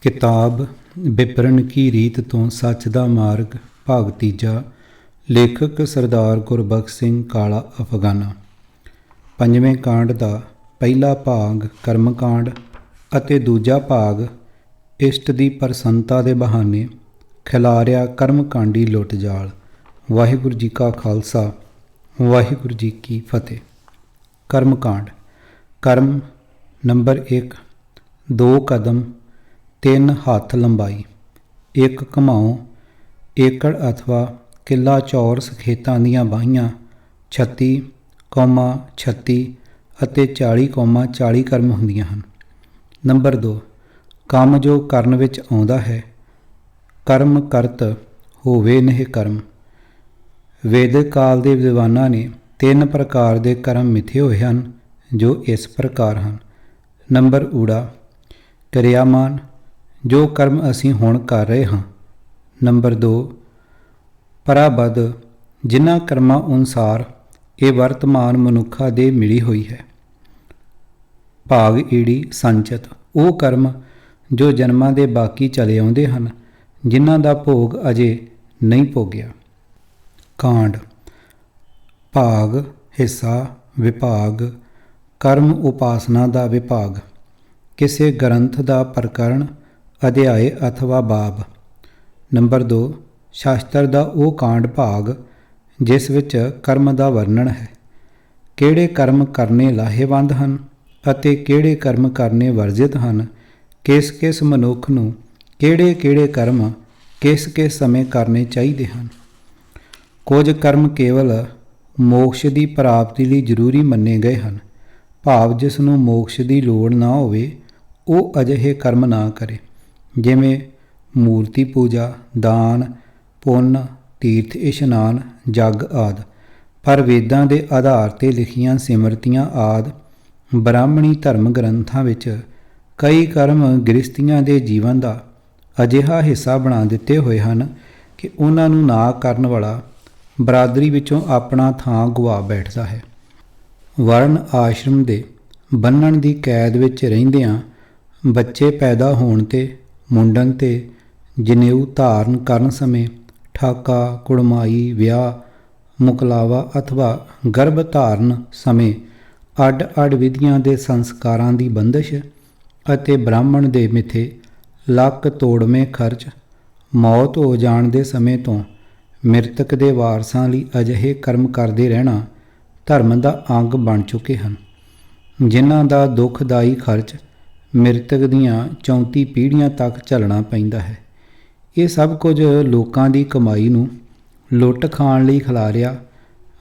ਕਿਤਾਬ ਵਿਪਰਨ ਕੀ ਰੀਤ ਤੋਂ ਸੱਚ ਦਾ ਮਾਰਗ ਭਾਗ ਤੀਜਾ। ਲੇਖਕ ਸਰਦਾਰ ਗੁਰਬਖਸ਼ ਸਿੰਘ ਕਾਲਾ ਅਫਗਾਨਾ। ਪੰਜਵੇਂ ਕਾਂਡ ਦਾ ਪਹਿਲਾ ਭਾਗ ਕਰਮਕਾਂਡ ਅਤੇ ਦੂਜਾ ਭਾਗ ਇਸ਼ਟ ਦੀ ਪ੍ਰਸੰਨਤਾ ਦੇ ਬਹਾਨੇ ਖਿਲਾਰਿਆ ਕਰਮਕਾਂਡੀ ਲੁੱਟ ਜਾਲ। ਵਾਹਿਗੁਰੂ ਜੀ ਕਾ ਖਾਲਸਾ, ਵਾਹਿਗੁਰੂ ਜੀ ਕੀ ਫਤਿਹ। ਕਰਮਕਾਂਡ। ਕਰਮ ਨੰਬਰ 1। 2 ਕਦਮ 3 ਹੱਥ ਲੰਬਾਈ, 1 ਘਮਾਓ, ਏਕੜ ਅਥਵਾ ਕਿੱਲਾ ਚੌਰਸ ਖੇਤਾਂ ਦੀਆਂ ਵਾਹੀਆਂ, 36,36 ਅਤੇ 40,40 ਕਰਮ ਹੁੰਦੀਆਂ ਹਨ। ਨੰਬਰ 2। ਕੰਮ ਜੋ ਕਰਨ ਵਿੱਚ ਆਉਂਦਾ ਹੈ, ਕਰਮ ਕਰਤ ਹੋਵੇ ਨਹਿ ਕਰਮ। ਵੈਦਿਕ ਕਾਲ ਦੇ ਵਿਦਵਾਨਾਂ ਨੇ 3 ਪ੍ਰਕਾਰ ਦੇ ਕਰਮ ਮਿਥੇ ਹੋਏ ਹਨ, ਜੋ ਇਸ ਪ੍ਰਕਾਰ ਹਨ। ਨੰਬਰ ਊੜਾ ਕਿਰਿਆਮਾਨ, ਜੋ ਕਰਮ ਅਸੀਂ ਹੁਣ ਕਰ ਰਹੇ ਹਾਂ। ਨੰਬਰ 2। ਪਰਾਬਦ, ਜਿਨ੍ਹਾਂ ਕਰਮਾਂ ਅਨੁਸਾਰ ਇਹ ਵਰਤਮਾਨ ਮਨੁੱਖਾਂ ਦੇ ਮਿਲੀ ਹੋਈ ਹੈ। ਭਾਗ ਈੜੀ ਸੰਚਿਤ, ਉਹ ਕਰਮ ਜੋ ਜਨਮਾਂ ਦੇ ਬਾਕੀ ਚਲੇ ਆਉਂਦੇ ਹਨ, ਜਿਨ੍ਹਾਂ ਦਾ ਭੋਗ ਅਜੇ ਨਹੀਂ ਭੋਗਿਆ। ਕਾਂਡ। ਭਾਗ ਹਿੱਸਾ ਵਿਭਾਗ ਕਰਮ ਉਪਾਸਨਾ ਦਾ ਵਿਭਾਗ। ਕਿਸੇ ਗ੍ਰੰਥ ਦਾ ਪ੍ਰਕਰਣ, ਅਧਿਆਇ ਅਥਵਾ ਬਾਬ। ਨੰਬਰ 2। ਸ਼ਾਸਤਰ ਦਾ ਉਹ ਕਾਂਡ ਭਾਗ ਜਿਸ ਵਿੱਚ ਕਰਮ ਦਾ ਵਰਣਨ ਹੈ। ਕਿਹੜੇ ਕਰਮ ਕਰਨੇ ਲਾਹੇਵੰਦ ਹਨ ਅਤੇ ਕਿਹੜੇ ਕਰਮ ਕਰਨੇ ਵਰਜਿਤ ਹਨ। ਕਿਸ ਕਿਸ ਮਨੁੱਖ ਨੂੰ ਕਿਹੜੇ ਕਿਹੜੇ ਕਰਮ ਕਿਸ ਕਿਸ ਸਮੇਂ ਕਰਨੇ ਚਾਹੀਦੇ ਹਨ। ਕੁਝ ਕਰਮ ਕੇਵਲ ਮੋਕਸ਼ ਦੀ ਪ੍ਰਾਪਤੀ ਲਈ ਜ਼ਰੂਰੀ ਮੰਨੇ ਗਏ ਹਨ। ਭਾਵ ਜਿਸ ਨੂੰ ਮੋਕਸ਼ ਦੀ ਲੋੜ ਨਾ ਹੋਵੇ, ਉਹ ਅਜਿਹੇ ਕਰਮ ਨਾ ਕਰੇ, ਜਿਵੇਂ ਮੂਰਤੀ ਪੂਜਾ, ਦਾਨ, ਪੁੰਨ, ਤੀਰਥ ਇਸ਼ਨਾਨ, ਜਗ ਆਦਿ। ਪਰ ਵੇਦਾਂ ਦੇ ਆਧਾਰ 'ਤੇ ਲਿਖੀਆਂ ਸਿਮਰਤੀਆਂ ਆਦਿ ਬ੍ਰਾਹਮਣੀ ਧਰਮ ਗ੍ਰੰਥਾਂ ਵਿੱਚ ਕਈ ਕਰਮ ਗ੍ਰਸਤੀਆਂ ਦੇ ਜੀਵਨ ਦਾ ਅਜਿਹਾ ਹਿੱਸਾ ਬਣਾ ਦਿੱਤੇ ਹੋਏ ਹਨ ਕਿ ਉਹਨਾਂ ਨੂੰ ਨਾ ਕਰਨ ਵਾਲਾ ਬਰਾਦਰੀ ਵਿੱਚੋਂ ਆਪਣਾ ਥਾਂ ਗੁਆ ਬੈਠਦਾ ਹੈ। ਵਰਨ ਆਸ਼ਰਮ ਦੇ ਬੰਨਣ ਦੀ ਕੈਦ ਵਿੱਚ ਰਹਿੰਦਿਆਂ ਬੱਚੇ ਪੈਦਾ ਹੋਣ 'ਤੇ, ਮੁੰਡਨ 'ਤੇ, ਜਨੇਊ ਧਾਰਨ ਕਰਨ ਸਮੇਂ, ਠਾਕਾ, ਕੁੜਮਾਈ, ਵਿਆਹ, ਮੁਕਲਾਵਾ ਅਥਵਾ ਗਰਭ ਧਾਰਨ ਸਮੇਂ ਅੱਡ ਅੱਡ ਵਿਧੀਆਂ ਦੇ ਸੰਸਕਾਰਾਂ ਦੀ ਬੰਦਿਸ਼ ਅਤੇ ਬ੍ਰਾਹਮਣ ਦੇ ਮਿੱਥੇ ਲੱਕ ਤੋੜਵੇਂ ਖਰਚ, ਮੌਤ ਹੋ ਜਾਣ ਦੇ ਸਮੇਂ ਤੋਂ ਮ੍ਰਿਤਕ ਦੇ ਵਾਰਸਾਂ ਲਈ ਅਜਿਹੇ ਕਰਮ ਕਰਦੇ ਰਹਿਣਾ ਧਰਮ ਦਾ ਅੰਗ ਬਣ ਚੁੱਕੇ ਹਨ, ਜਿਨ੍ਹਾਂ ਦਾ ਦੁਖਦਾਈ ਖਰਚ ਮ੍ਰਿਤਕ ਦੀਆਂ 34 ਪੀੜ੍ਹੀਆਂ ਤੱਕ ਝੱਲਣਾ ਪੈਂਦਾ ਹੈ। ਇਹ ਸਭ ਕੁਝ ਲੋਕਾਂ ਦੀ ਕਮਾਈ ਨੂੰ ਲੁੱਟ ਖਾਣ ਲਈ ਖਿਲਾਰਿਆ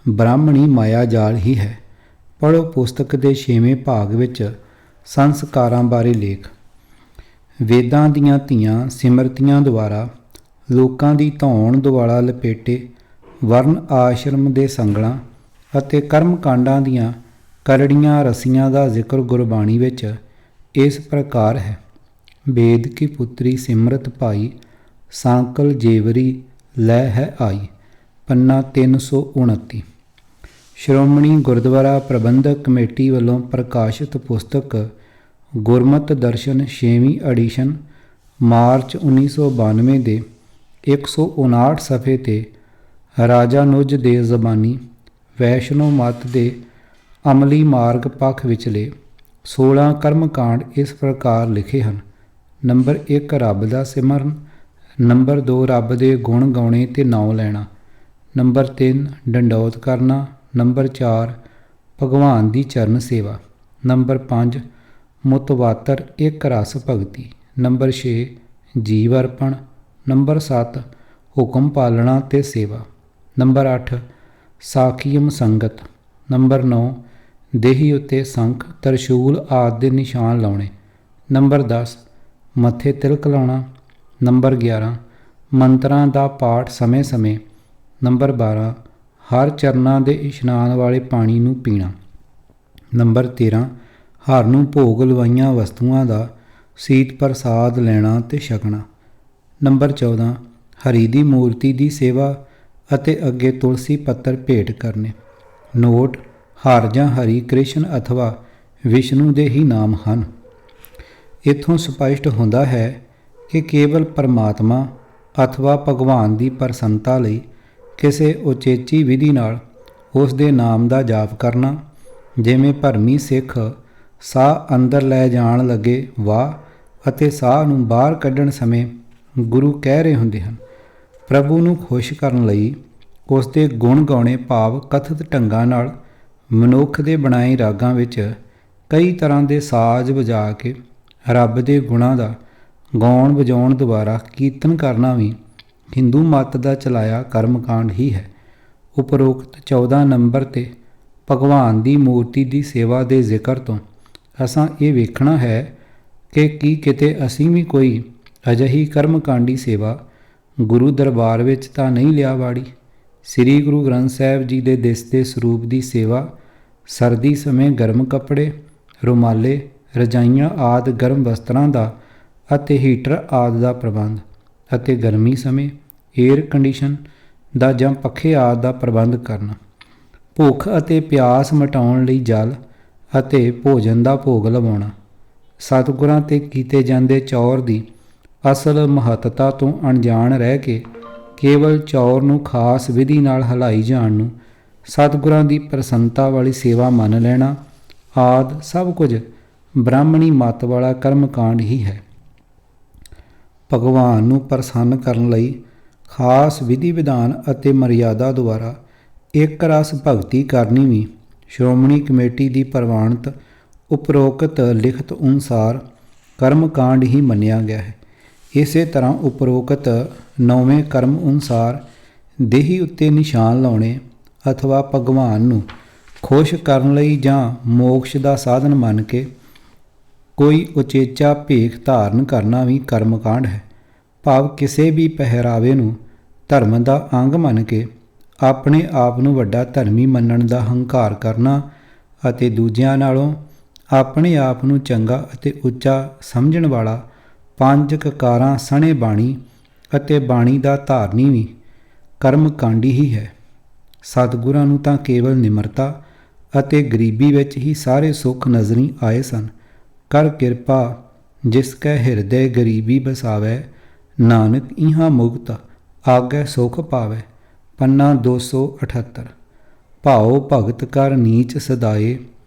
ਬ੍ਰਾਹਮਣੀ ਮਾਇਆ ਜਾਲ ਹੀ ਹੈ। ਪੜ੍ਹੋ ਪੁਸਤਕ ਦੇ 6ਵੇਂ ਭਾਗ ਵਿੱਚ ਸੰਸਕਾਰਾਂ ਬਾਰੇ ਲੇਖ। ਵੇਦਾਂ ਦੀਆਂ ਧੀਆਂ ਸਿਮਰਤੀਆਂ ਦੁਆਰਾ ਲੋਕਾਂ ਦੀ ਧੌਣ ਦੁਆਲਾ ਲਪੇਟੇ ਵਰਨ ਆਸ਼ਰਮ ਦੇ ਸੰਗਲਾਂ ਅਤੇ ਕਰਮਕਾਂਡਾਂ ਦੀਆਂ ਕਰੜੀਆਂ ਰਸੀਆਂ ਦਾ ਜ਼ਿਕਰ ਗੁਰਬਾਣੀ ਵਿੱਚ ਇਸ ਪ੍ਰਕਾਰ ਹੈ। ਵੇਦ ਕੀ ਪੁੱਤਰੀ ਸਿਮਰਤ ਭਾਈ, ਸਾਂਕਲ ਜੇਵਰੀ ਲੈ ਹੈ ਆਈ। ਪੰਨਾ 329। ਸ਼੍ਰੋਮਣੀ ਗੁਰਦੁਆਰਾ ਪ੍ਰਬੰਧਕ ਕਮੇਟੀ ਵੱਲੋਂ ਪ੍ਰਕਾਸ਼ਿਤ ਪੁਸਤਕ ਗੁਰਮਤਿ ਦਰਸ਼ਨ 6ਵੀਂ ਐਡੀਸ਼ਨ ਮਾਰਚ 1992 ਦੇ 159 ਸਫ਼ੇ 'ਤੇ ਰਾਜਾਨੁਜ ਦੇ ਜ਼ਬਾਨੀ ਵੈਸ਼ਨੋ ਮਤ ਦੇ ਅਮਲੀ ਮਾਰਗ ਪੱਖ ਵਿਚਲੇ 16 ਕਰਮਕਾਂਡ ਇਸ ਪ੍ਰਕਾਰ ਲਿਖੇ ਹਨ। ਨੰਬਰ 1 ਰੱਬ ਦਾ ਸਿਮਰਨ। ਨੰਬਰ 2 ਰੱਬ ਦੇ ਗੁਣ ਗਾਉਣੇ ਤੇ ਨਾਉਂ ਲੈਣਾ। ਨੰਬਰ 3 ਡੰਡੌਤ ਕਰਨਾ। ਨੰਬਰ 4 ਭਗਵਾਨ ਦੀ ਚਰਨ ਸੇਵਾ। ਨੰਬਰ 5 ਮੁਤਵਾਤਰ ਇੱਕ ਰਸ ਭਗਤੀ। ਨੰਬਰ 6 ਜੀਵ ਅਰਪਣ। ਨੰਬਰ 7 ਹੁਕਮ ਪਾਲਣਾ ਤੇ ਸੇਵਾ। ਨੰਬਰ 8 ਸਾਖੀਮ ਸੰਗਤ। ਨੰਬਰ 9 ਦੇਹੀ ਉੱਤੇ ਸੰਖ, ਤਰਸ਼ੂਲ ਆਦਿ ਦੇ ਨਿਸ਼ਾਨ ਲਾਉਣੇ। ਨੰਬਰ 10 ਮੱਥੇ ਤਿਲਕ ਲਾਉਣਾ। ਨੰਬਰ 11 ਮੰਤਰਾਂ ਦਾ ਪਾਠ ਸਮੇਂ ਸਮੇਂ। ਨੰਬਰ 12 ਹਰ ਚਰਨਾਂ ਦੇ ਇਸ਼ਨਾਨ ਵਾਲੇ ਪਾਣੀ ਨੂੰ ਪੀਣਾ। ਨੰਬਰ 13 ਹਰ ਨੂੰ ਭੋਗ ਲਵਾਈਆਂ ਵਸਤੂਆਂ ਦਾ ਸੀਤ ਪ੍ਰਸਾਦ ਲੈਣਾ ਤੇ ਛਕਣਾ। ਨੰਬਰ 14 ਹਰੀ ਦੀ ਮੂਰਤੀ ਦੀ ਸੇਵਾ ਅਤੇ ਅੱਗੇ ਤੁਲਸੀ ਪੱਤਰ ਭੇਟ ਕਰਨੇ। ਨੋਟ: ਹਰ ਜਾਂ ਹਰੀ ਕ੍ਰਿਸ਼ਨ ਅਥਵਾ ਵਿਸ਼ਨੂੰ ਦੇ ਹੀ ਨਾਮ ਹਨ। ਇੱਥੋਂ ਸਪਸ਼ਟ ਹੁੰਦਾ ਹੈ ਕਿ ਕੇਵਲ ਪਰਮਾਤਮਾ ਅਥਵਾ ਭਗਵਾਨ ਦੀ ਪ੍ਰਸੰਨਤਾ ਲਈ ਕਿਸੇ ਉਚੇਚੀ ਵਿਧੀ ਨਾਲ ਉਸ ਦੇ ਨਾਮ ਦਾ ਜਾਪ ਕਰਨਾ, ਜਿਵੇਂ ਭਰਮੀ ਸਿੱਖ ਸਾਹ ਅੰਦਰ ਲੈ ਜਾਣ ਲੱਗੇ ਵਾਹ ਅਤੇ ਸਾਹ ਨੂੰ ਬਾਹਰ ਕੱਢਣ ਸਮੇਂ ਗੁਰੂ ਕਹਿ ਰਹੇ ਹੁੰਦੇ ਹਨ। ਪ੍ਰਭੂ ਨੂੰ ਖੁਸ਼ ਕਰਨ ਲਈ ਉਸ ਦੇ ਗੁਣ ਗਾਉਣੇ ਭਾਵ ਕਥਿਤ ਢੰਗਾਂ ਨਾਲ ਮਨੁੱਖ ਦੇ ਬਣਾਏ ਰਾਗਾਂ ਵਿੱਚ ਕਈ ਤਰ੍ਹਾਂ ਦੇ ਸਾਜ਼ ਵਜਾ ਕੇ ਰੱਬ ਦੇ ਗੁਣਾਂ ਦਾ ਗਾਉਣ ਵਜਾਉਣ ਦੁਆਰਾ ਕੀਰਤਨ ਕਰਨਾ ਵੀ ਹਿੰਦੂ ਮੱਤ ਦਾ ਚਲਾਇਆ ਕਰਮਕਾਂਡ ਹੀ ਹੈ। ਉਪਰੋਕਤ 14 ਨੰਬਰ 'ਤੇ ਭਗਵਾਨ ਦੀ ਮੂਰਤੀ ਦੀ ਸੇਵਾ ਦੇ ਜ਼ਿਕਰ ਤੋਂ ਅਸਾਂ ਇਹ ਵੇਖਣਾ ਹੈ ਕਿ ਕੀ ਕਿਤੇ ਅਸੀਂ ਵੀ ਕੋਈ ਅਜਿਹੀ ਕਰਮਕਾਂਡੀ ਸੇਵਾ ਗੁਰੂ ਦਰਬਾਰ ਵਿੱਚ ਤਾਂ ਨਹੀਂ ਲਿਆ ਵਾੜੀ। ਸ੍ਰੀ ਗੁਰੂ ਗ੍ਰੰਥ ਸਾਹਿਬ ਜੀ ਦੇ ਦਿਸਦੇ ਸਰੂਪ ਦੀ ਸੇਵਾ, ਸਰਦੀ ਸਮੇਂ ਗਰਮ ਕੱਪੜੇ, ਰੁਮਾਲੇ, ਰਜਾਈਆਂ ਆਦਿ ਗਰਮ ਵਸਤਰਾਂ ਦਾ ਅਤੇ ਹੀਟਰ ਆਦਿ ਦਾ ਪ੍ਰਬੰਧ, ਅਤੇ ਗਰਮੀ ਸਮੇਂ ਏਅਰ ਕੰਡੀਸ਼ਨ ਦਾ ਜਾਂ ਪੱਖੇ ਆਦਿ ਦਾ ਪ੍ਰਬੰਧ ਕਰਨਾ, ਭੁੱਖ ਅਤੇ ਪਿਆਸ ਮਿਟਾਉਣ ਲਈ ਜਲ ਅਤੇ ਭੋਜਨ ਦਾ ਭੋਗ ਲਵਾਉਣਾ, ਸਤਿਗੁਰਾਂ 'ਤੇ ਕੀਤੇ ਜਾਂਦੇ ਚੌਰ ਦੀ ਅਸਲ ਮਹੱਤਤਾ ਤੋਂ ਅਣਜਾਣ ਰਹਿ ਕੇ ਕੇਵਲ ਚੌਰ ਨੂੰ ਖਾਸ ਵਿਧੀ ਨਾਲ ਹਲਾਈ ਜਾਣ ਨੂੰ ਸਤਿਗੁਰਾਂ ਦੀ ਪ੍ਰਸੰਨਤਾ ਵਾਲੀ ਸੇਵਾ ਮੰਨ ਲੈਣਾ ਆਦਿ ਸਭ ਕੁਝ ਬ੍ਰਾਹਮਣੀ ਮੱਤ ਵਾਲਾ ਕਰਮਕਾਂਡ ਹੀ ਹੈ। ਭਗਵਾਨ ਨੂੰ ਪ੍ਰਸੰਨ ਕਰਨ ਲਈ ਖਾਸ ਵਿਧੀ ਵਿਧਾਨ ਅਤੇ ਮਰਿਆਦਾ ਦੁਆਰਾ ਇੱਕ ਰਸ ਭਗਤੀ ਕਰਨੀ ਵੀ ਸ਼੍ਰੋਮਣੀ ਕਮੇਟੀ ਦੀ ਪ੍ਰਵਾਨਿਤ ਉਪਰੋਕਤ ਲਿਖਤ ਅਨੁਸਾਰ ਕਰਮਕਾਂਡ ਹੀ ਮੰਨਿਆ ਗਿਆ ਹੈ। ਇਸੇ ਤਰ੍ਹਾਂ ਉਪਰੋਕਤ 9ਵੇਂ ਕਰਮ ਅਨੁਸਾਰ ਦੇਹੀ ਉੱਤੇ ਨਿਸ਼ਾਨ ਲਾਉਣੇ ਅਥਵਾ ਭਗਵਾਨ ਨੂੰ ਖੁਸ਼ ਕਰਨ ਲਈ ਜਾਂ ਮੋਕਸ਼ ਦਾ ਸਾਧਨ ਮੰਨ ਕੇ ਕੋਈ ਉਚੇਚਾ ਭੇਖ ਧਾਰਨ ਕਰਨਾ ਵੀ ਕਰਮਕਾਂਡ ਹੈ। ਭਾਵ ਕਿਸੇ ਵੀ ਪਹਿਰਾਵੇ ਨੂੰ ਧਰਮ ਦਾ ਅੰਗ ਮੰਨ ਕੇ ਆਪਣੇ ਆਪ ਨੂੰ ਵੱਡਾ ਧਰਮੀ ਮੰਨਣ ਦਾ ਹੰਕਾਰ ਕਰਨਾ ਅਤੇ ਦੂਜਿਆਂ ਨਾਲੋਂ ਆਪਣੇ ਆਪ ਨੂੰ ਚੰਗਾ ਅਤੇ ਉੱਚਾ ਸਮਝਣ ਵਾਲਾ 5 ਕਕਾਰਾਂ ਸਣੇ ਬਾਣੀ ਅਤੇ ਬਾਣੀ ਦਾ ਧਾਰਨੀ ਵੀ ਕਰਮਕਾਂਡੀ ਹੀ ਹੈ। ਸਤਿਗੁਰਾਂ ਨੂੰ ਤਾਂ ਕੇਵਲ ਨਿਮਰਤਾ ਅਤੇ ਗਰੀਬੀ ਵਿੱਚ ਹੀ ਸਾਰੇ ਸੁੱਖ ਨਜ਼ਰੀ ਆਏ ਸਨ। ਕਰ ਕਿਰਪਾ ਜਿਸ ਕੈ ਹਿਰਦੈ ਗਰੀਬੀ ਬਸਾਵੈ, ਨਾਨਕ ਇਹਾਂ ਮੁਕਤ ਆਗੈ ਸੁਖ ਪਾਵੈ। ਪੰਨਾ 278। ਭਾਉ ਭਗਤ ਕਰ ਨੀਚ ਸਦਾਏ,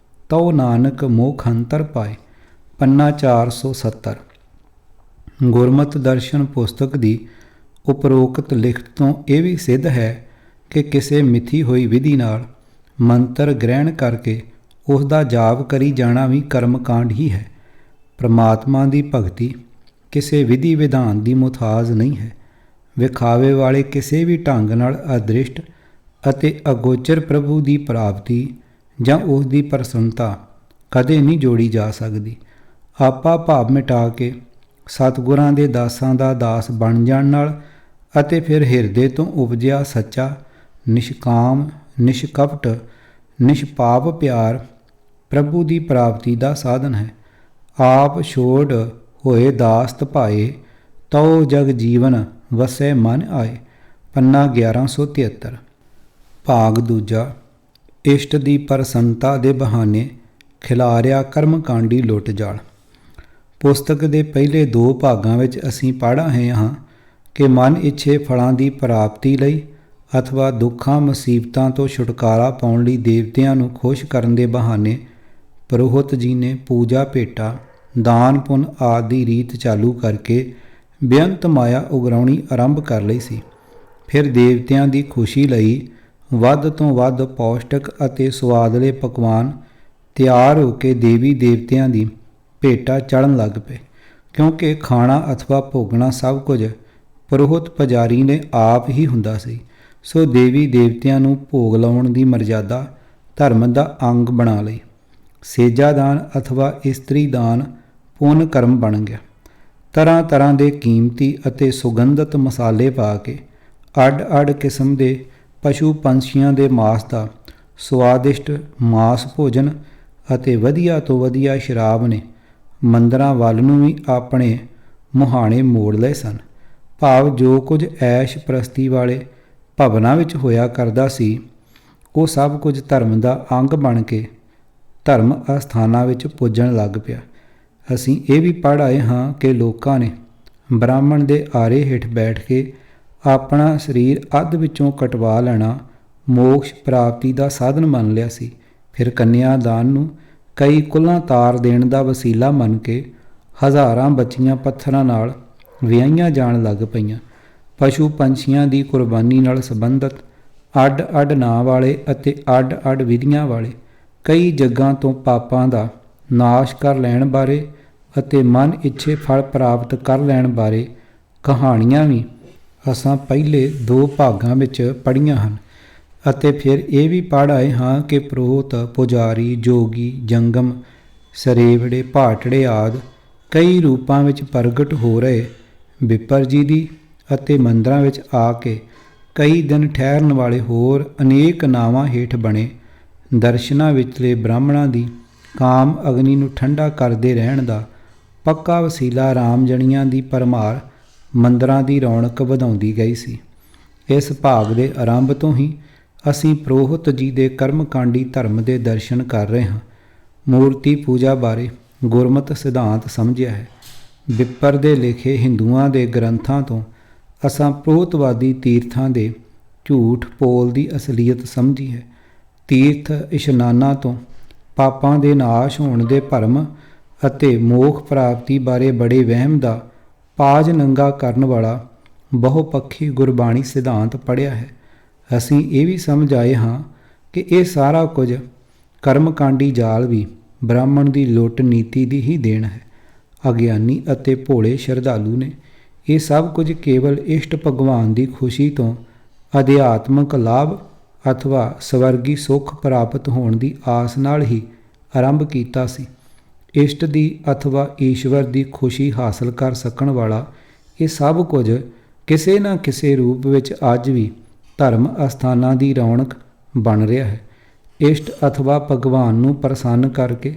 ਤਉ ਨਾਨਕ ਮੋਖ ਅੰਤਰ ਪਾਏ। ਪੰਨਾ 470। ਗੁਰਮਤਿ ਦਰਸ਼ਨ ਪੁਸਤਕ ਦੀ ਉਪਰੋਕਤ ਲਿਖਤ ਤੋਂ ਇਹ ਵੀ ਸਿੱਧ ਹੈ ਕਿ ਕਿਸੇ ਮਿਥੀ ਹੋਈ ਵਿਧੀ ਨਾਲ ਮੰਤਰ ਗ੍ਰਹਿਣ ਕਰਕੇ ਉਸ ਦਾ ਜਾਪ ਕਰੀ ਜਾਣਾ ਵੀ ਕਰਮਕਾਂਡ ਹੀ ਹੈ। ਪ੍ਰਮਾਤਮਾ ਦੀ ਭਗਤੀ ਕਿਸੇ ਵਿਧੀ ਵਿਧਾਨ ਦੀ ਮੁਥਾਜ ਨਹੀਂ ਹੈ। ਵਿਖਾਵੇ ਵਾਲੇ ਕਿਸੇ ਵੀ ਢੰਗ ਨਾਲ ਅਦ੍ਰਿਸ਼ਟ ਅਤੇ ਅਗੋਚਰ ਪ੍ਰਭੂ ਦੀ ਪ੍ਰਾਪਤੀ ਜਾਂ ਉਸ ਦੀ ਪ੍ਰਸੰਨਤਾ ਕਦੇ ਨਹੀਂ ਜੋੜੀ ਜਾ ਸਕਦੀ। ਆਪਾ ਭਾਵ ਮਿਟਾ ਕੇ ਸਤਿਗੁਰਾਂ ਦੇ ਦਾਸਾਂ ਦਾ ਦਾਸ ਬਣ ਜਾਣ ਨਾਲ ਅਤੇ ਫਿਰ ਹਿਰਦੇ ਤੋਂ ਉਪਜਿਆ ਸੱਚਾ ਨਿਸ਼ਕਾਮ ਨਿਸ਼ਕਪਟ ਨਿਸ਼ਪਾਪ ਪਿਆਰ ਪ੍ਰਭੂ ਦੀ ਪ੍ਰਾਪਤੀ ਦਾ ਸਾਧਨ ਹੈ। ਆਪ ਛੋੜ ਹੋਏ ਦਾਸਤ ਭਾਏ, ਤਉ ਜਗ ਜੀਵਨ ਵਸੈ ਮਨ ਆਏ। ਪੰਨਾ 1173। ਭਾਗ ਦੂਜਾ। ਇਸ਼ਟ ਦੀ ਪ੍ਰਸੰਨਤਾ ਦੇ ਬਹਾਨੇ ਖਿਲਾਰਿਆ ਕਰਮਕਾਂਡੀ ਲੁੱਟ ਜਾਲ। ਪੁਸਤਕ ਦੇ ਪਹਿਲੇ 2 ਭਾਗਾਂ ਵਿੱਚ ਅਸੀਂ ਪੜ੍ਹ ਰਹੇ ਹਾਂ ਕਿ ਮਨ ਇੱਛੇ ਫਲਾਂ ਦੀ ਪ੍ਰਾਪਤੀ ਲਈ ਅਥਵਾ ਦੁੱਖਾਂ ਮੁਸੀਬਤਾਂ ਤੋਂ ਛੁਟਕਾਰਾ ਪਾਉਣ ਲਈ ਦੇਵਤਿਆਂ ਨੂੰ ਖੁਸ਼ ਕਰਨ ਦੇ ਬਹਾਨੇ ਪੁਰੋਹਿਤ ਜੀ ਨੇ ਪੂਜਾ ਭੇਟਾ ਦਾਨ ਪੁੰਨ ਆਦਿ ਰੀਤ ਚਾਲੂ ਕਰਕੇ ਬੇਅੰਤ ਮਾਇਆ ਉਗਰਾਉਣੀ ਆਰੰਭ ਕਰ ਲਈ ਸੀ। ਫਿਰ ਦੇਵਤਿਆਂ ਦੀ ਖੁਸ਼ੀ ਲਈ ਵੱਧ ਤੋਂ ਵੱਧ ਪੌਸ਼ਟਿਕ ਅਤੇ ਸੁਆਦਲੇ ਪਕਵਾਨ ਤਿਆਰ ਹੋ ਕੇ ਦੇਵੀ ਦੇਵਤਿਆਂ ਦੀ ਭੇਟਾ ਚੜ੍ਹਨ ਲੱਗ ਪਏ, ਕਿਉਂਕਿ ਖਾਣਾ ਅਥਵਾ ਭੋਗਣਾ ਸਭ ਕੁਝ ਪੁਰੋਹਿਤ ਪੁਜਾਰੀ ਨੇ ਆਪ ਹੀ ਹੁੰਦਾ ਸੀ। ਸੋ ਦੇਵੀ ਦੇਵਤਿਆਂ ਨੂੰ ਭੋਗ ਲਾਉਣ ਦੀ ਮਰਜ਼ਾਦਾ ਧਰਮ ਦਾ ਅੰਗ ਬਣਾ ਲਈ। ਸੇਜਾ ਦਾਨ ਅਥਵਾ ਇਸਤਰੀ ਦਾਨ ਪੁੰਨ ਕਰਮ ਬਣ ਗਿਆ। ਤਰ੍ਹਾਂ ਤਰ੍ਹਾਂ ਦੇ ਕੀਮਤੀ ਅਤੇ ਸੁਗੰਧਿਤ ਮਸਾਲੇ ਪਾ ਕੇ ਅੱਡ-ਅੱਡ ਕਿਸਮ ਦੇ ਪਸ਼ੂ ਪੰਛੀਆਂ ਦੇ ਮਾਸ ਦਾ ਸਵਾਦਿਸ਼ਟ ਮਾਸ ਭੋਜਨ ਅਤੇ ਵਧੀਆ ਤੋਂ ਵਧੀਆ ਸ਼ਰਾਬ ਨੇ ਮੰਦਰਾਂ ਵੱਲ ਨੂੰ ਵੀ ਆਪਣੇ ਮੁਹਾਣੇ ਮੋੜ ਲਏ ਸਨ। ਭਾਵ ਜੋ ਕੁਝ ਐਸ਼ ਪ੍ਰਸਤੀ ਵਾਲੇ ਭਵਨਾਂ ਵਿੱਚ ਹੋਇਆ ਕਰਦਾ ਸੀ, ਉਹ ਸਭ ਕੁਝ ਧਰਮ ਦਾ ਅੰਗ ਬਣ ਕੇ ਧਰਮ ਅਸਥਾਨਾਂ ਵਿੱਚ ਪੁੱਜਣ ਲੱਗ ਪਿਆ। ਅਸੀਂ ਇਹ ਵੀ ਪੜ੍ਹ ਆਏ ਹਾਂ ਕਿ ਲੋਕਾਂ ਨੇ ਬ੍ਰਾਹਮਣ ਦੇ ਆਰੇ ਹੇਠ ਬੈਠ ਕੇ ਆਪਣਾ ਸਰੀਰ ਅੱਧ ਵਿੱਚੋਂ ਕਟਵਾ ਲੈਣਾ ਮੋਕਸ਼ ਪ੍ਰਾਪਤੀ ਦਾ ਸਾਧਨ ਮੰਨ ਲਿਆ ਸੀ। ਫਿਰ ਕੰਨਿਆਦਾਨ ਨੂੰ ਕਈ ਕੁੱਲਾਂ ਤਾਰ ਦੇਣ ਦਾ ਵਸੀਲਾ ਮੰਨ ਕੇ ਹਜ਼ਾਰਾਂ ਬੱਚੀਆਂ ਪੱਥਰਾਂ ਨਾਲ ਵਿਆਹੀਆਂ ਜਾਣ ਲੱਗ ਪਈਆਂ। ਪਸ਼ੂ ਪੰਛੀਆਂ ਦੀ ਕੁਰਬਾਨੀ ਨਾਲ ਸੰਬੰਧਿਤ ਅੱਡ ਅੱਡ ਨਾਂ ਵਾਲੇ ਅਤੇ ਅੱਡ ਅੱਡ ਵਿਧੀਆਂ ਵਾਲੇ ਕਈ ਜੱਗਾਂ ਤੋਂ ਪਾਪਾਂ ਦਾ ਨਾਸ਼ ਕਰ ਲੈਣ ਬਾਰੇ ਅਤੇ ਮਨ ਇੱਛੇ ਫਲ ਪ੍ਰਾਪਤ ਕਰ ਲੈਣ ਬਾਰੇ ਕਹਾਣੀਆਂ ਵੀ ਅਸਾਂ ਪਹਿਲੇ 2 ਭਾਗਾਂ ਵਿੱਚ ਪੜ੍ਹੀਆਂ ਹਨ ਅਤੇ ਫਿਰ ਇਹ ਵੀ ਪੜ੍ਹ ਆਏ ਹਾਂ ਕਿ ਪ੍ਰੋਹਤ, ਪੁਜਾਰੀ, ਜੋਗੀ, ਜੰਗਮ, ਸਰੇਵੜੇ, ਭਾਟੜੇ ਆਦਿ ਕਈ ਰੂਪਾਂ ਵਿੱਚ ਪ੍ਰਗਟ ਹੋ ਰਹੇ ਵਿਪਰ ਜੀ ਦੀ ਅਤੇ ਮੰਦਰਾਂ ਵਿੱਚ ਆ ਕੇ ਕਈ ਦਿਨ ਠਹਿਰਨ ਵਾਲੇ ਹੋਰ ਅਨੇਕ ਨਾਵਾਂ ਹੇਠ ਬਣੇ ਦਰਸ਼ਨਾਂ ਵਿਚਲੇ ਬ੍ਰਾਹਮਣਾਂ ਦੀ ਕਾਮ ਅਗਨੀ ਨੂੰ ਠੰਡਾ ਕਰਦੇ ਰਹਿਣ ਦਾ ਪੱਕਾ ਵਸੀਲਾ ਰਾਮਜਣੀਆਂ ਦੀ ਪਰਮਾਰ ਮੰਦਰਾਂ ਦੀ ਰੌਣਕ ਵਧਾਉਂਦੀ ਗਈ ਸੀ। ਇਸ ਭਾਗ ਦੇ ਆਰੰਭ ਤੋਂ ਹੀ ਅਸੀਂ ਪ੍ਰੋਹਤ ਜੀ ਦੇ ਕਰਮਕਾਂਡੀ ਧਰਮ ਦੇ ਦਰਸ਼ਨ ਕਰ ਰਹੇ ਹਾਂ। ਮੂਰਤੀ ਪੂਜਾ ਬਾਰੇ ਗੁਰਮਤਿ ਸਿਧਾਂਤ ਸਮਝਿਆ ਹੈ। ਵਿਪਰ ਦੇ ਲਿਖੇ ਹਿੰਦੂਆਂ ਦੇ ਗ੍ਰੰਥਾਂ ਤੋਂ ਅਸਾਂ ਪ੍ਰੋਹਤਵਾਦੀ ਤੀਰਥਾਂ ਦੇ ਝੂਠ ਪੋਲ ਦੀ ਅਸਲੀਅਤ ਸਮਝੀ ਹੈ। ਤੀਰਥ ਇਸ਼ਨਾਨਾਂ ਤੋਂ ਪਾਪਾਂ ਦੇ ਨਾਸ਼ ਹੋਣ ਦੇ ਭਰਮ ਅਤੇ ਮੋਖ ਪ੍ਰਾਪਤੀ ਬਾਰੇ ਬੜੇ ਵਹਿਮ ਦਾ ਪਾਜ ਨੰਗਾ ਕਰਨ ਵਾਲਾ ਬਹੁਪੱਖੀ ਗੁਰਬਾਣੀ ਸਿਧਾਂਤ ਪੜ੍ਹਿਆ ਹੈ। ਅਸੀਂ ਇਹ ਵੀ ਸਮਝ ਆਏ ਹਾਂ ਕਿ ਇਹ ਸਾਰਾ ਕੁਝ ਕਰਮਕਾਂਡੀ ਜਾਲ ਵੀ ਬ੍ਰਾਹਮਣ ਦੀ ਲੁੱਟ ਨੀਤੀ ਦੀ ਹੀ ਦੇਣ ਹੈ। ਅਗਿਆਨੀ ਅਤੇ ਭੋਲੇ ਸ਼ਰਧਾਲੂ ਨੇ ਇਹ ਸਭ ਕੁਝ ਕੇਵਲ ਇਸ਼ਟ ਭਗਵਾਨ ਦੀ ਖੁਸ਼ੀ ਤੋਂ ਅਧਿਆਤਮਕ ਲਾਭ ਅਥਵਾ ਸਵਰਗੀ ਸੁੱਖ ਪ੍ਰਾਪਤ ਹੋਣ ਦੀ ਆਸ ਨਾਲ ਹੀ ਆਰੰਭ ਕੀਤਾ ਸੀ। ਇਸ਼ਟ ਦੀ ਅਥਵਾ ਈਸ਼ਵਰ ਦੀ ਖੁਸ਼ੀ ਹਾਸਲ ਕਰ ਸਕਣ ਵਾਲਾ ਇਹ ਸਭ ਕੁਝ ਕਿਸੇ ਨਾ ਕਿਸੇ ਰੂਪ ਵਿੱਚ ਅੱਜ ਵੀ ਧਰਮ ਅਸਥਾਨਾਂ ਦੀ ਰੌਣਕ ਬਣ ਰਿਹਾ ਹੈ। ਇਸ਼ਟ ਅਥਵਾ ਭਗਵਾਨ ਨੂੰ ਪ੍ਰਸੰਨ ਕਰਕੇ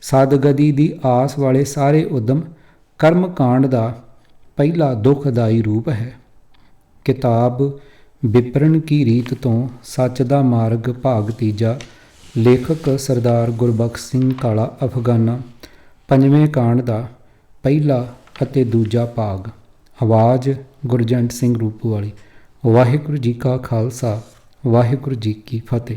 ਸਦਗਤੀ ਦੀ ਆਸ ਵਾਲੇ ਸਾਰੇ ਉਦਮ ਕਰਮਕਾਂਡ ਦਾ ਪਹਿਲਾ ਦੁਖਦਾਈ ਰੂਪ ਹੈ। ਕਿਤਾਬ ਵਿਪਰਨ ਕੀ ਰੀਤ ਤੋਂ ਸੱਚ ਦਾ ਮਾਰਗ ਭਾਗ 3 ਲੇਖਕ ਸਰਦਾਰ ਗੁਰਬਖਸ਼ ਸਿੰਘ ਕਾਲਾ ਅਫਗਾਨਾ 5ਵੇਂ ਕਾਂਡ ਦਾ ਪਹਿਲਾ ਅਤੇ ਦੂਜਾ ਭਾਗ। ਆਵਾਜ਼ ਗੁਰਜੰਟ ਸਿੰਘ ਰੂਪਵਾਲੀ। ਵਾਹਿਗੁਰੂ ਜੀ ਕਾ ਖਾਲਸਾ, ਵਾਹਿਗੁਰੂ ਜੀ ਕੀ ਫਤਿਹ।